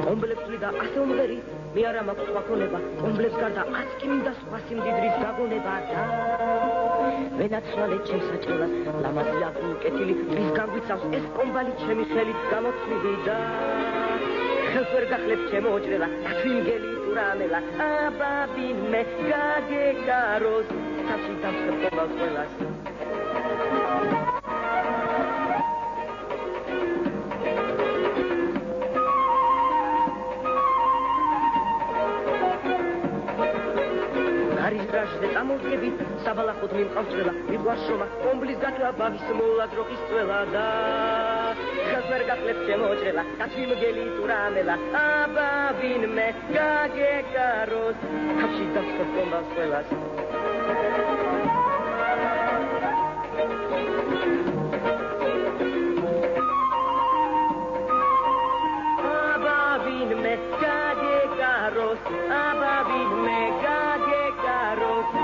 კომბლექსი და ასე უმღერი მე არა მაქვს სხვა ქონება კომბლექს გარდა აც კი მინდა სხვა სიმდიდრის გაგონება და ვენაცვალე ჩემს საჭრელას ლამაზია უკეთილი რის განგვიცავს ეს კომბალი ჩემი ხელით გამოცვლილი და ხელს ვერ გახლებს ჩემო ოჭრელა თვინგელი ტურამელა აბა ვინმე გაგეკაროს თაფში დამსხებ კომბალს ყველას ამოვგებით საბალახოდ მიმყავს წველა მიყვარს შრომა კომბლის გათლა ბავის მოვლად როხის წველა და ხელს ვერ გახლებს ჩემო ოჭრელა თვინგელი ტურამელა აბა ვინმე გაგეკაროს თაფში დამსხებ კომბალს ყველას აბა ვინმე გაგეკაროს აბა ვინმე გაგეკაროს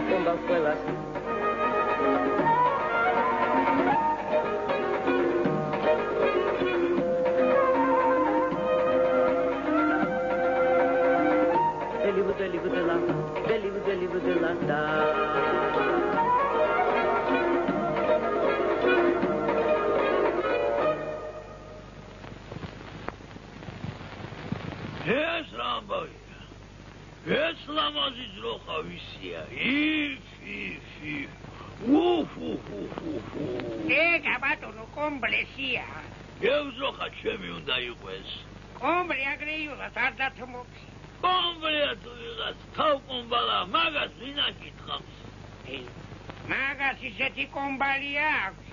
კომბალს ყველას ეს რამბოია ეს ლამაზი ძროხა ვისია ეგა ბატონო კომბლესია ევზროხა ჩემი უნდა იყოს კომბლე აგრეიულად არ დათმობს კომბლეა თუ ვიღაც თავკომბალა მაგას ვინ აკითხავს მაგას ისეთი კომბალი აქვს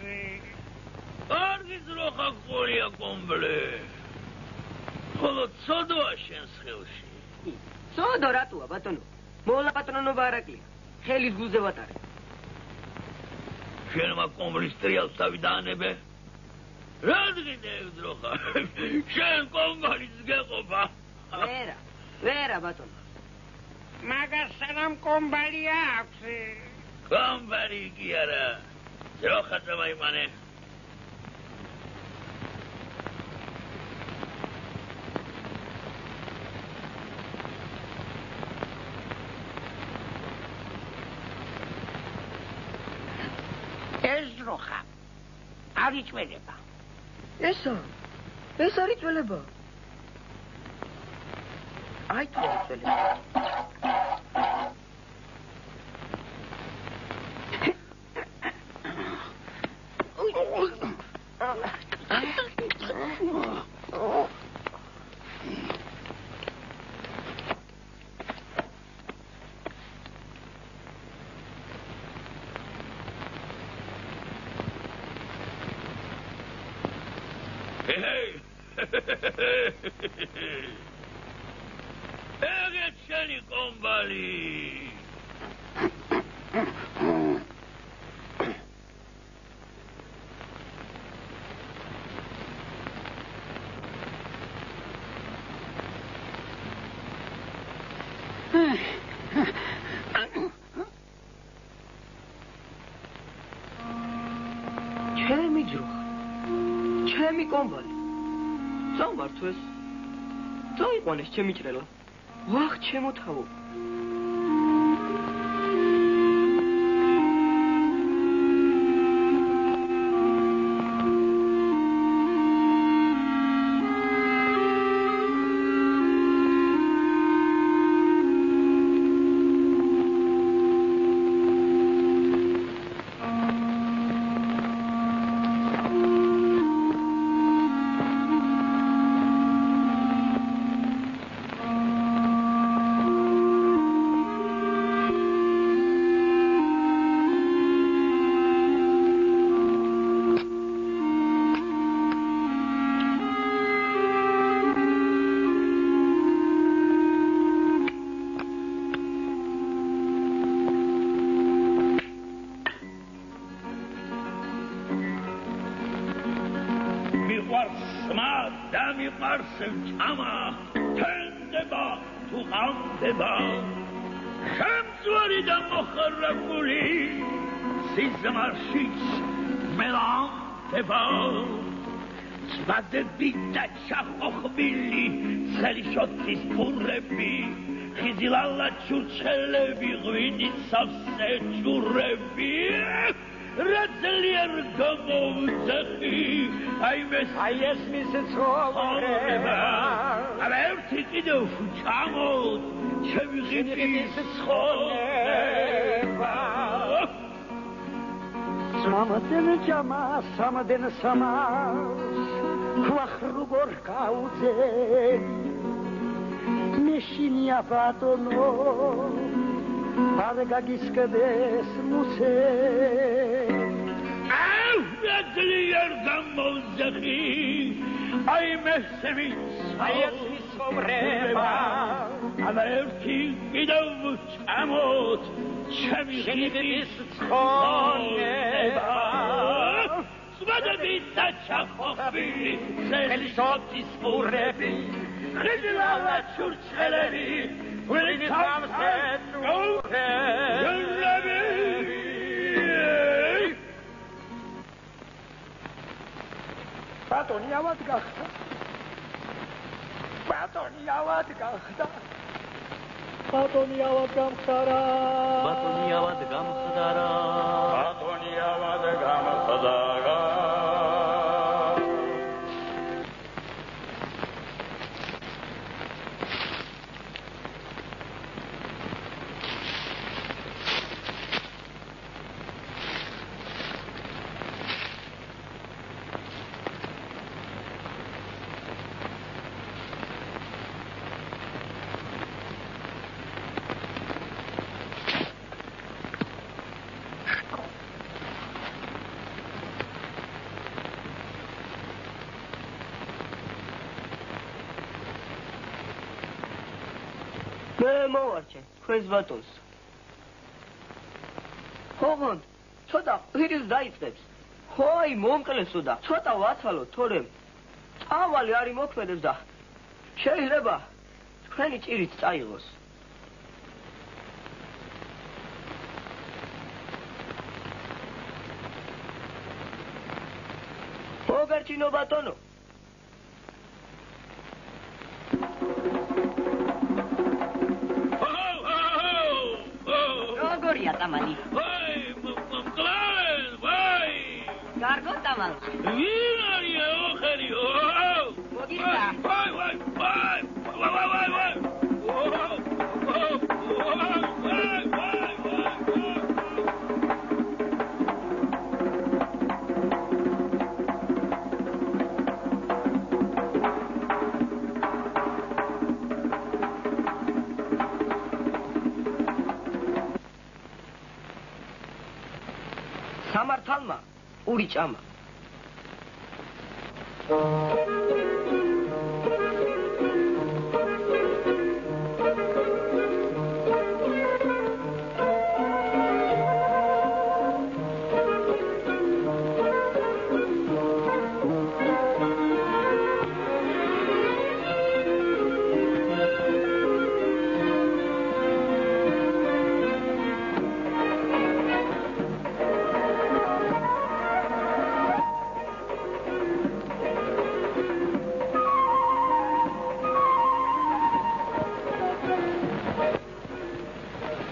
კარგი ძროხა ყოლია კომბლე ხოლო ცოდოა შენს ხელში ცოდო რატოა ბატონო მოლა პატრონობა არაკლია ხელის გულზე ვატარე შენმა კომბლის ტრიალს თავი დაანებე რადგინე ევზროხა შენ კომბალის გეყოფა ვერა ბატონო მაგას სანამ კომბალი აქვს კომბალი კი არა ძროხა წამაიმანე როხა არიწველება ეს არიწველება აი თუ არიწველება ეგეთ შენი კომბალი ჩემი ძროხა ჩემი კომბალი სამართლეს წაიყვანეს ჩემი ჭრელა ვახ ჩემო თავო სმა დამიყვარს ჭამა თენდება თუ ყავდება შემწვარი და მოხრებული სიზმარშიც მელანდება წვადები და ჩახოხბილი ხელიშოთის ფურები ხიზილალა ჩურჩელები ღვინით სავსე ჯურები რაცლიერ გამოვძახი აი ეს მის ცხოვრება არა ერთი კიდევ ჩამოთ ჩემი ღიმის ცხოვრება სამადენ ჭამა სამადენ სამას ვახრუგორ გაუძე მეშინია ბატონო არ გაგისკდეს მუსე რაცლიერ გამოვძახი აი მესმის ცხოვრება არა ერთი კიდევ ჩამოთ ჩემი ღიმის ცხოვრება წვადები და ჩახოხბილი ხელისოთის ფურები ხიზილალა ჩურჩელები ღვინით სავსე ჯურები ბატონი ავად გახდა ბატონი ავად გამხდარა ბატონი ავად გამხდარა მოვარჩე ქვეს ბატონს ხოღონ ცოტა ირილს დაიწყებს ხო აი მომკლესო და ცოტა ვაცალო თორემ წავალი არ იმოქმედებს და შეიძლება თქვენი ჭირით წაიღოს მოგერჩინო ბატონო Tamali. Vai, claro, vai. Cargo tamal. Mira, Eugenio. Modista. Vai. სამართალმა პური ჭამა